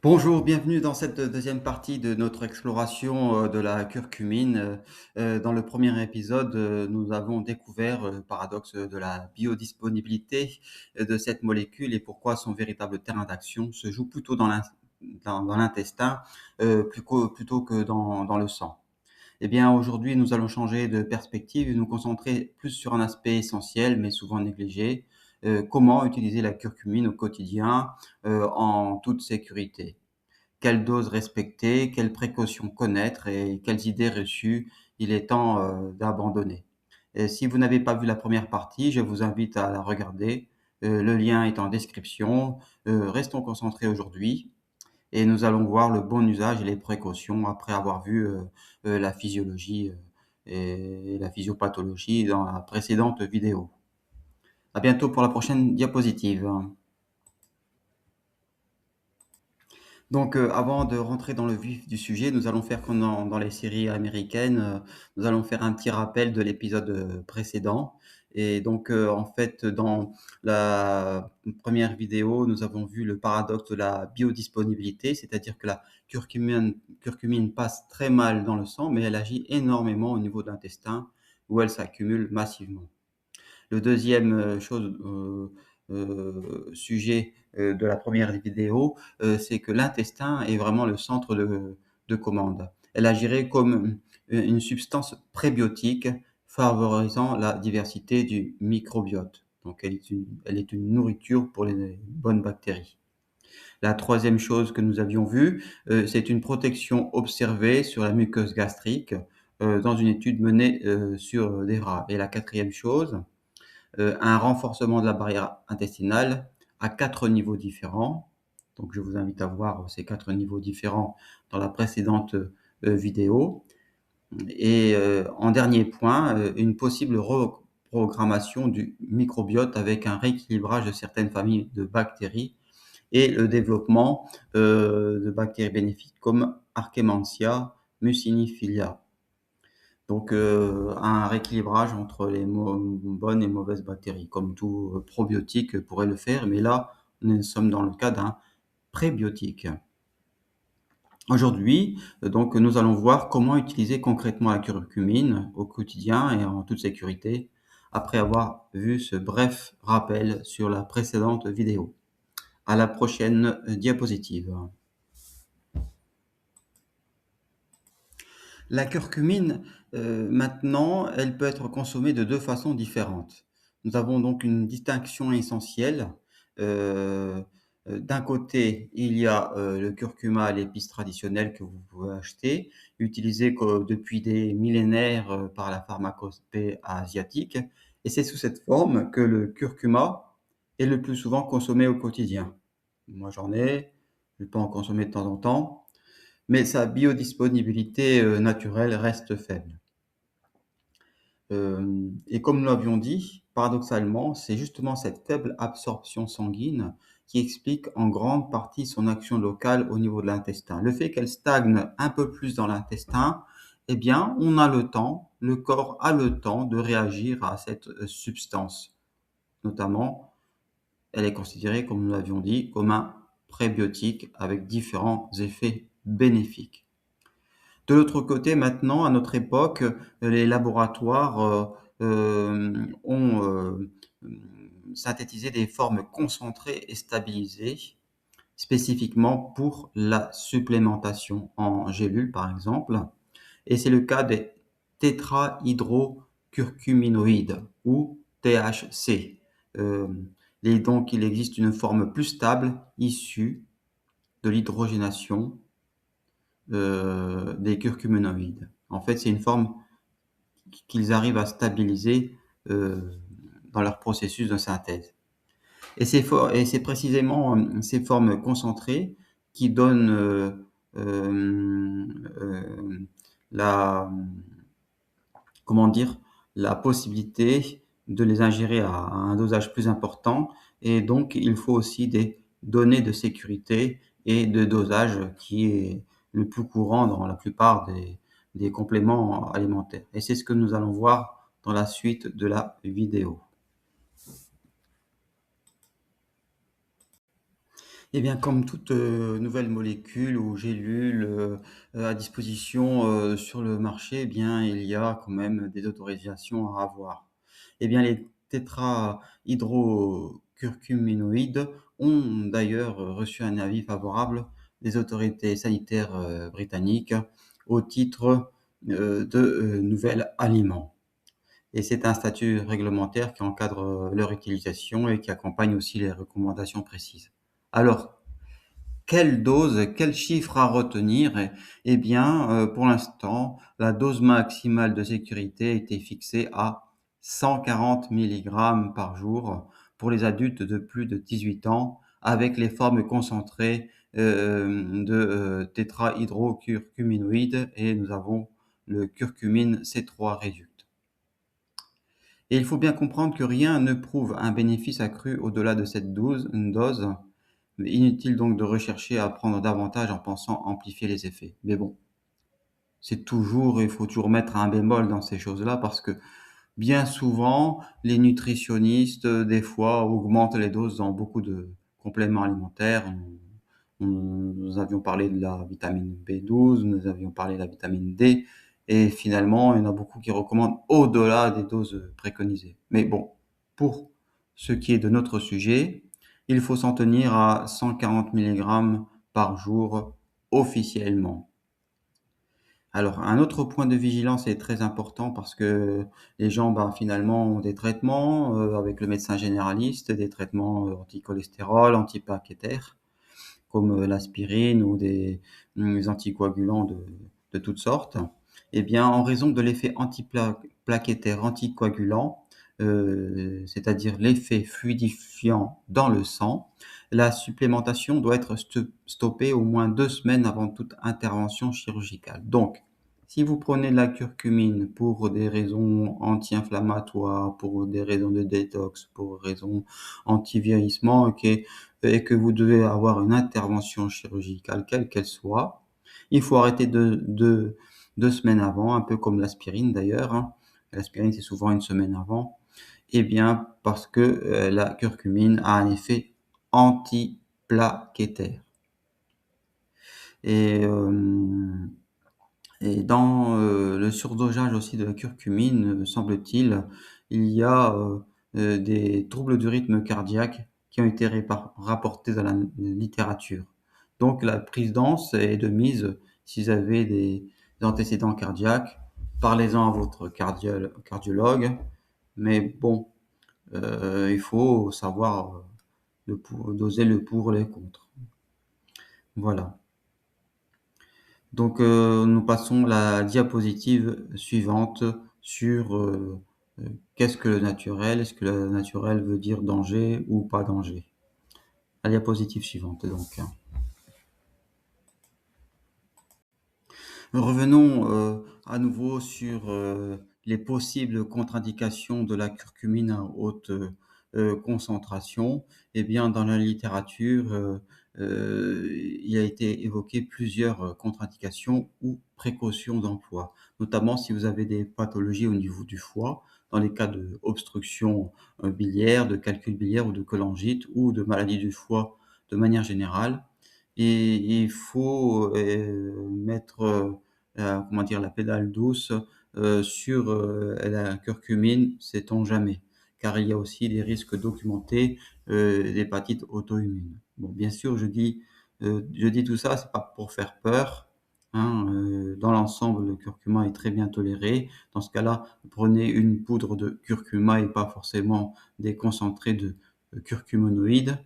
Bonjour, bienvenue dans cette deuxième partie de notre exploration de la curcumine. Dans le premier épisode, nous avons découvert le paradoxe de la biodisponibilité de cette molécule et pourquoi son véritable terrain d'action se joue plutôt dans l'intestin plutôt que dans le sang. Eh bien, aujourd'hui, nous allons changer de perspective et nous concentrer plus sur un aspect essentiel, mais souvent négligé. Comment utiliser la curcumine au quotidien en toute sécurité? Quelle dose respecter? Quelles précautions connaître et quelles idées reçues il est temps, d'abandonner? Et si vous n'avez pas vu la première partie, je vous invite à la regarder. Le lien est en description. Restons concentrés aujourd'hui et nous allons voir le bon usage et les précautions après avoir vu, la physiologie, et la physiopathologie dans la précédente vidéo. À bientôt pour la prochaine diapositive. Donc, avant de rentrer dans le vif du sujet, nous allons faire comme dans les séries américaines, nous allons faire un petit rappel de l'épisode, précédent et donc, en fait, dans la première vidéo, nous avons vu le paradoxe de la biodisponibilité, c'est-à-dire que la curcumine passe très mal dans le sang, mais elle agit énormément au niveau de l'intestin où elle s'accumule massivement. Le deuxième sujet de la première vidéo, c'est que l'intestin est vraiment le centre de commande. Elle agirait comme une substance prébiotique favorisant la diversité du microbiote. Donc elle est une nourriture pour les bonnes bactéries. La troisième chose que nous avions vue, c'est une protection observée sur la muqueuse gastrique dans une étude menée sur des rats. Et la quatrième chose, un renforcement de la barrière intestinale à 4 niveaux différents. Donc je vous invite à voir ces 4 niveaux différents dans la précédente vidéo. Et en dernier point, une possible reprogrammation du microbiote avec un rééquilibrage de certaines familles de bactéries et le développement de bactéries bénéfiques comme Archemantia muciniphila. Donc, un rééquilibrage entre les bonnes et mauvaises bactéries, comme tout probiotique pourrait le faire, mais là, nous sommes dans le cas d'un prébiotique. Aujourd'hui, donc, nous allons voir comment utiliser concrètement la curcumine au quotidien et en toute sécurité, après avoir vu ce bref rappel sur la précédente vidéo. À la prochaine diapositive. La curcumine, maintenant, elle peut être consommée de 2 façons différentes. Nous avons donc une distinction essentielle. Heu d'un côté, il y a, le curcuma à l'épice traditionnelle que vous pouvez acheter, utilisé depuis des millénaires, par la pharmacopée asiatique et c'est sous cette forme que le curcuma est le plus souvent consommé au quotidien. Moi, j'en ai, je peux en consommer de temps en temps mais sa biodisponibilité, naturelle reste faible. Et comme nous l'avions dit, paradoxalement, c'est justement cette faible absorption sanguine qui explique en grande partie son action locale au niveau de l'intestin. Le fait qu'elle stagne un peu plus dans l'intestin, eh bien, on a le temps, le corps a le temps de réagir à cette, substance. Notamment, elle est considérée, comme nous l'avions dit, comme un prébiotique avec différents effets bénéfiques. De l'autre côté, maintenant, à notre époque, les laboratoires, ont, synthétisé des formes concentrées et stabilisées, spécifiquement pour la supplémentation en gélules, par exemple et c'est le cas des tétrahydrocurcuminoïdes ou THC. Et donc il existe une forme plus stable issue de l'hydrogénation des curcuminoïdes. En fait, c'est une forme qu'ils arrivent à stabiliser dans leur processus de synthèse. Et c'est précisément ces formes concentrées qui donnent la, comment dire, la possibilité de les ingérer à un dosage plus important. Et donc, il faut aussi des données de sécurité et de dosage qui est le plus courant dans la plupart des compléments alimentaires. Et c'est ce que nous allons voir dans la suite de la vidéo. Eh bien, comme toute, nouvelle molécule ou gélule, à disposition, sur le marché, eh bien, il y a quand même des autorisations à avoir. Eh bien, les tétrahydrocurcuminoïdes ont d'ailleurs, reçu un avis favorable des autorités sanitaires, britanniques au titre, de, nouvel aliment. Et c'est un statut réglementaire qui encadre, leur utilisation et qui accompagne aussi les recommandations précises. Alors, quelle dose, quel chiffre à retenir? Eh bien, pour l'instant, la dose maximale de sécurité a été fixée à 140 milligrammes par jour pour les adultes de plus de 18 ans, avec les formes concentrées, de, tétrahydrocurcuminoïdes, et nous avons le curcumine C3 réduct. Et il faut bien comprendre que rien ne prouve un bénéfice accru au-delà de cette dose. Mais inutile donc de rechercher à prendre davantage en pensant amplifier les effets. Mais bon, il faut toujours mettre un bémol dans ces choses-là parce que bien souvent, les nutritionnistes, des fois, augmentent les doses dans beaucoup de compléments alimentaires. Nous avions parlé de la vitamine B12, nous avions parlé de la vitamine D, et finalement, il y en a beaucoup qui recommandent au-delà des doses préconisées. Mais bon, pour ce qui est de notre sujet, il faut s'en tenir à 140 milligrammes par jour officiellement. Alors, un autre point de vigilance est très important parce que les gens, ben, finalement, ont des traitements avec le médecin généraliste, des traitements anti-cholestérol, antiplaquettaires, comme l'aspirine ou des anticoagulants de toutes sortes. Eh bien, en raison de l'effet antiplaquettaire anticoagulant, c'est-à-dire l'effet fluidifiant dans le sang, la supplémentation doit être stoppée au moins 2 semaines avant toute intervention chirurgicale. Donc, si vous prenez de la curcumine pour des raisons anti-inflammatoires, pour des raisons de détox, pour raisons anti-vieillissement, OK, et que vous devez avoir une intervention chirurgicale, quelle qu'elle soit, il faut arrêter de 2 semaines avant, un peu comme l'aspirine d'ailleurs, hein. L'aspirine, c'est souvent une semaine avant. Eh bien, parce que, la curcumine a un effet antiplaquettaire. Et hem et dans, le surdosage aussi de la curcumine, semble-t-il, il y a, des troubles du rythme cardiaque qui ont été rapportés dans la littérature. Donc la prudence est de mise si vous avez des antécédents cardiaques, parlez-en à votre cardiologue, mais bon, il faut savoir, doser le pour et le contre. Voilà. Donc, nous passons à la diapositive suivante sur, qu'est-ce que le naturel? Est-ce que le naturel veut dire danger ou pas danger? La diapositive suivante donc. Revenons, à nouveau sur, les possibles contre-indications de la curcumine à haute, concentration. Eh bien, dans la littérature, il a été évoqué plusieurs, contre-indications ou précautions d'emploi, notamment si vous avez des pathologies au niveau du foie, dans les cas d'obstruction, biliaire, de calcul biliaire ou de cholangite ou de maladie du foie de manière générale. Et il faut, mettre, comment dire? La pédale douce, sur, la curcumine, sait-on jamais. Car il y a aussi des risques documentés, d'hépatite auto-immune. Bon, bien sûr, je dis tout ça, c'est pas pour faire peur, hein, dans l'ensemble, le curcuma est très bien toléré. Dans ce cas-là, prenez une poudre de curcuma et pas forcément des concentrés de, curcuminoïdes.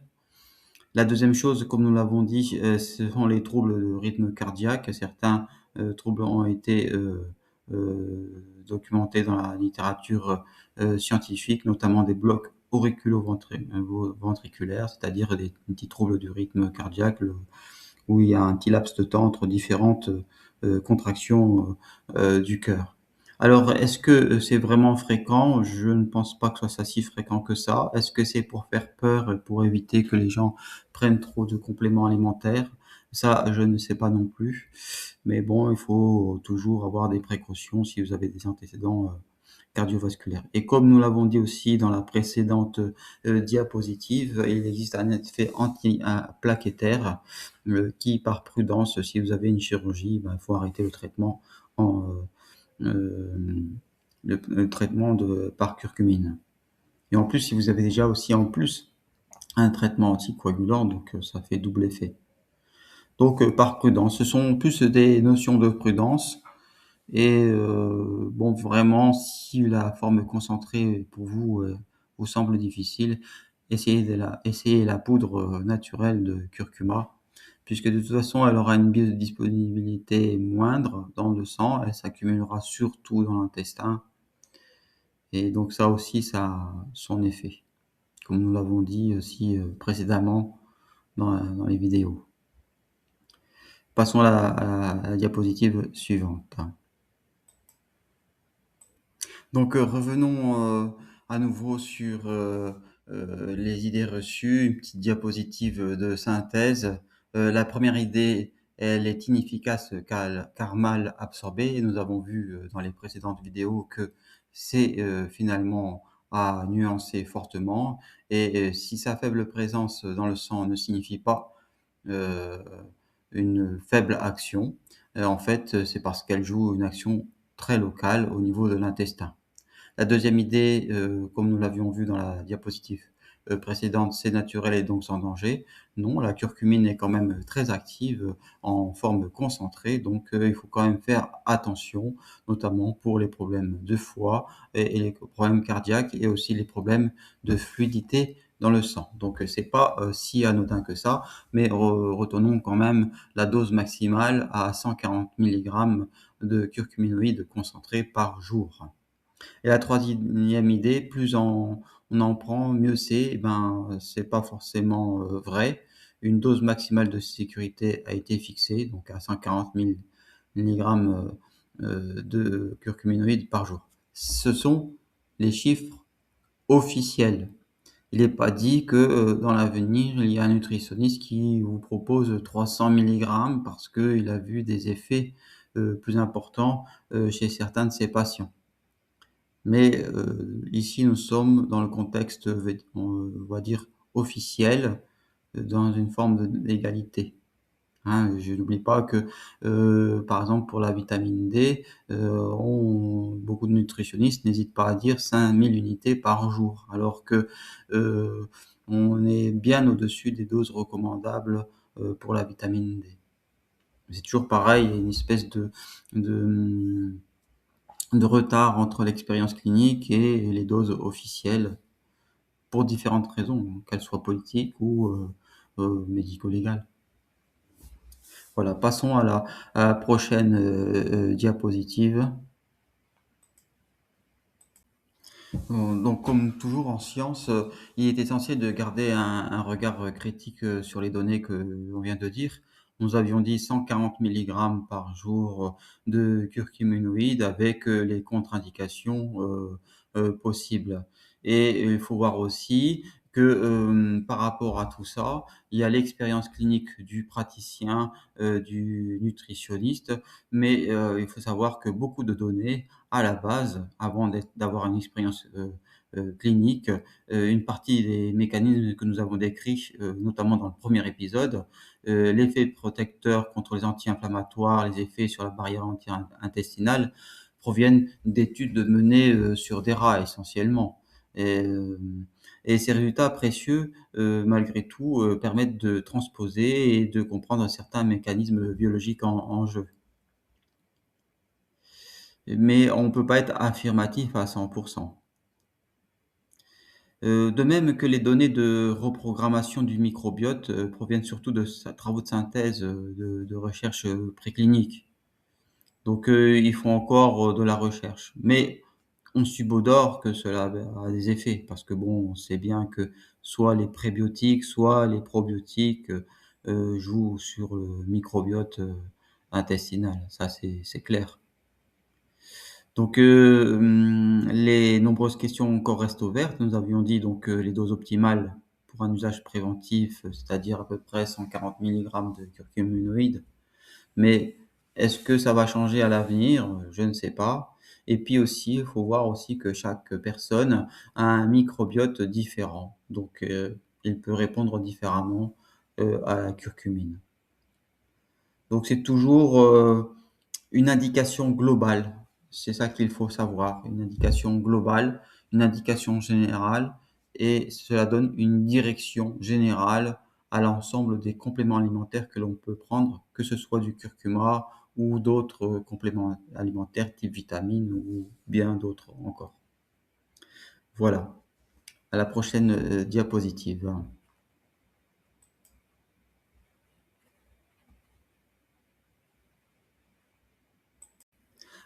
La deuxième chose, comme nous l'avons dit, ce sont les troubles de rythme cardiaque. Certains, troubles ont été, documentés dans la littérature, scientifique, notamment des blocs ventriculaires, c'est-à-dire des petits troubles du rythme cardiaque, où il y a un petit laps de temps entre différentes, contractions, du cœur. Alors, est-ce que, c'est vraiment fréquent? Je ne pense pas que ce soit si fréquent que ça. Est-ce que c'est pour faire peur et pour éviter que les gens prennent trop de compléments alimentaires? Ça, je ne sais pas non plus. Mais bon, il faut toujours avoir des précautions si vous avez des antécédents, cardiovasculaire. Et comme nous l'avons dit aussi dans la précédente diapositive, il existe un effet anti-plaquettaire qui, par prudence, si vous avez une chirurgie, il faut arrêter le traitement en, le traitement par curcumine. Et en plus, si vous avez déjà aussi en plus un traitement anticoagulant, donc ça fait double effet. Donc par prudence, ce sont plus des notions de prudence. Et bon, vraiment, si la forme concentrée pour vous vous semble difficile, essayez la poudre naturelle de curcuma, puisque de toute façon, elle aura une biodisponibilité moindre dans le sang, elle s'accumulera surtout dans l'intestin, et donc ça aussi, ça a son effet, comme nous l'avons dit aussi précédemment dans les vidéos. Passons à la diapositive suivante. Donc, revenons à nouveau sur les idées reçues, une petite diapositive de synthèse. La première idée, elle est inefficace car mal absorbée. Et nous avons vu dans les précédentes vidéos que c'est finalement à nuancer fortement. Et si sa faible présence dans le sang ne signifie pas euh, une faible action, en fait, c'est parce qu'elle joue une action très locale au niveau de l'intestin. La deuxième idée, comme nous l'avions vu dans la diapositive précédente, c'est naturel et donc sans danger. Non, la curcumine est quand même très active en forme concentrée, donc il faut quand même faire attention, notamment pour les problèmes de foie et les problèmes cardiaques et aussi les problèmes de fluidité dans le sang. Donc c'est pas si anodin que ça, mais retenons quand même la dose maximale à 140 mg de curcuminoïdes concentrés par jour. Et la troisième idée, on en prend, mieux c'est. Eh ben, c'est pas forcément vrai. Une dose maximale de sécurité a été fixée, donc à 140 milligrammes de curcuminoïdes par jour. Ce sont les chiffres officiels. Il n'est pas dit que dans l'avenir, il y a un nutritionniste qui vous propose 300 milligrammes parce qu'il a vu des effets plus importants chez certains de ses patients. Mais ici, nous sommes dans le contexte, on va dire, officiel, dans une forme de d'égalité, hein. Je n'oublie pas que, par exemple, pour la vitamine D, beaucoup de nutritionnistes n'hésitent pas à dire 5000 unités par jour, alors que, on est bien au-dessus des doses recommandables, pour la vitamine D. C'est toujours pareil, il y a une espèce de, de retard entre l'expérience clinique et les doses officielles pour différentes raisons, qu'elles soient politiques ou médico-légales. Voilà, passons à la prochaine diapositive. Donc, comme toujours en science, il est essentiel de garder un regard critique sur les données que l'on vient de dire. Nous avions dit 140 milligrammes par jour de curcuminoïdes avec les contre-indications possibles. Et il faut voir aussi que par rapport à tout ça, il y a l'expérience clinique du praticien, du nutritionniste, mais il faut savoir que beaucoup de données à la base, avant d'avoir une expérience clinique, une partie des mécanismes que nous avons décrits, notamment dans le premier épisode, l'effet protecteur contre les anti-inflammatoires, les effets sur la barrière intestinale, proviennent d'études menées sur des rats essentiellement. Et, euh, et ces résultats précieux, malgré tout, permettent de transposer et de comprendre certains mécanismes biologiques en jeu. Mais on ne peut pas être affirmatif à 100%. De même que les données de reprogrammation du microbiote, proviennent surtout de travaux de synthèse, de recherche, préclinique. Donc, ils font encore, de la recherche. Mais on subodore que cela a des effets parce que bon, on sait bien que soit les prébiotiques, soit les probiotiques, jouent sur le microbiote, intestinal. Ça, c'est clair. Donc, les nombreuses questions encore restent ouvertes. Nous avions dit donc, les doses optimales pour un usage préventif, c'est-à-dire à peu près 140 milligrammes de curcuminoïdes. Mais est-ce que ça va changer à l'avenir? Je ne sais pas. Et puis aussi, il faut voir aussi que chaque personne a un microbiote différent. Donc, il peut répondre différemment, à la curcumine. Donc c'est toujours, une indication globale. C'est ça qu'il faut savoir, une indication globale, une indication générale et cela donne une direction générale à l'ensemble des compléments alimentaires que l'on peut prendre, que ce soit du curcuma ou d'autres, compléments alimentaires type vitamines ou bien d'autres encore. Voilà, à la prochaine, diapositive.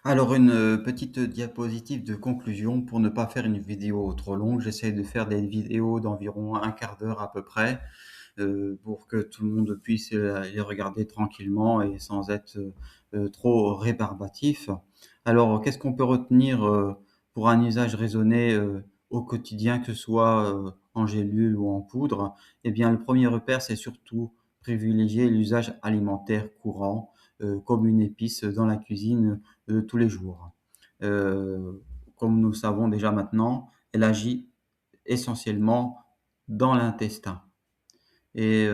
Alors une, petite diapositive de conclusion pour ne pas faire une vidéo trop longue. J'essaie de faire des vidéos d'environ un quart d'heure à peu près, pour que tout le monde puisse, les regarder tranquillement et sans être, trop rébarbatif. Alors qu'est-ce qu'on peut retenir, pour un usage raisonné, au quotidien, que ce soit, en gélule ou en poudre? Eh bien le premier repère, c'est surtout privilégier l'usage alimentaire courant, comme une épice dans la cuisine, tous les jours. Heu, Comme nous le savons déjà maintenant, elle agit essentiellement dans l'intestin et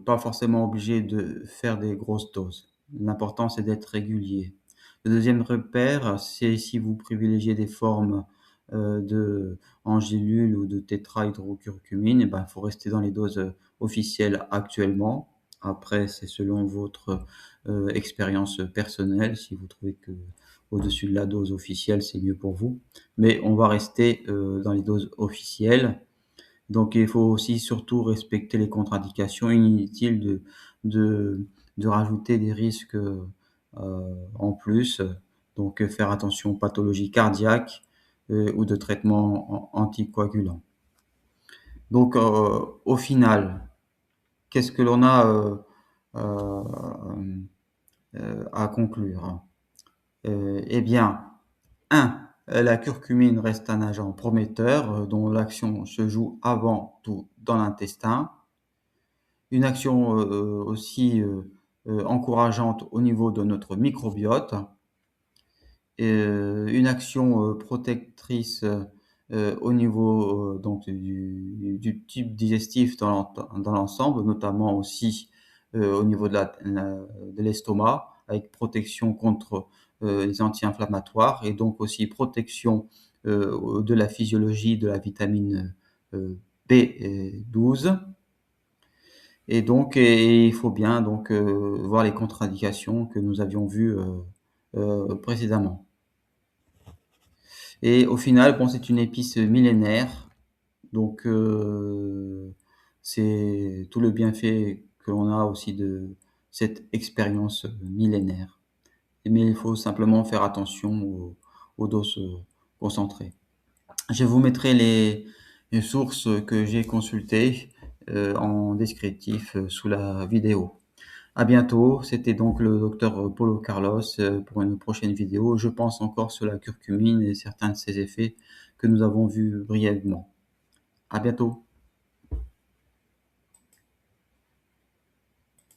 pas forcément obligé de faire des grosses doses. L'important, c'est d'être régulier. Le deuxième repère, c'est si vous privilégiez des formes, de en gélule ou de tétrahydrocurcumine et ben, il faut rester dans les doses, officielles actuellement. Après, c'est selon votre, expérience personnelle. Si vous trouvez que au dessus de la dose officielle, c'est mieux pour vous. Mais on va rester, dans les doses officielles. Donc il faut aussi surtout respecter les contre-indications. Inutile de de rajouter des risques, en plus. Donc faire attention aux pathologies cardiaques, ou de traitements anticoagulants. Donc au final, qu'est-ce que l'on a, à conclure? Eh bien, 1, la curcumine reste un agent prometteur, dont l'action se joue avant tout dans l'intestin. Une action, aussi, encourageante au niveau de notre microbiote, une action, protectrice, au niveau, donc du tube digestif dans l'ensemble, notamment aussi, au niveau de l'estomac, avec protection contre, les anti-inflammatoires et donc aussi protection, de la physiologie de la vitamine, B12. Et donc il faut bien donc, voir les contre-indications que nous avions vues, précédemment. Et au final, bon, c'est une épice millénaire, donc c'est tout le bienfait que l'on a aussi de cette expérience, millénaire. Mais il faut simplement faire attention aux doses, concentrées. Je vous mettrai les sources que j'ai consultées, en descriptif, sous la vidéo. À bientôt, c'était donc le docteur Paulo Carlos, pour une prochaine vidéo. Je pense encore sur la curcumine et certains de ses effets que nous avons vus brièvement. À bientôt.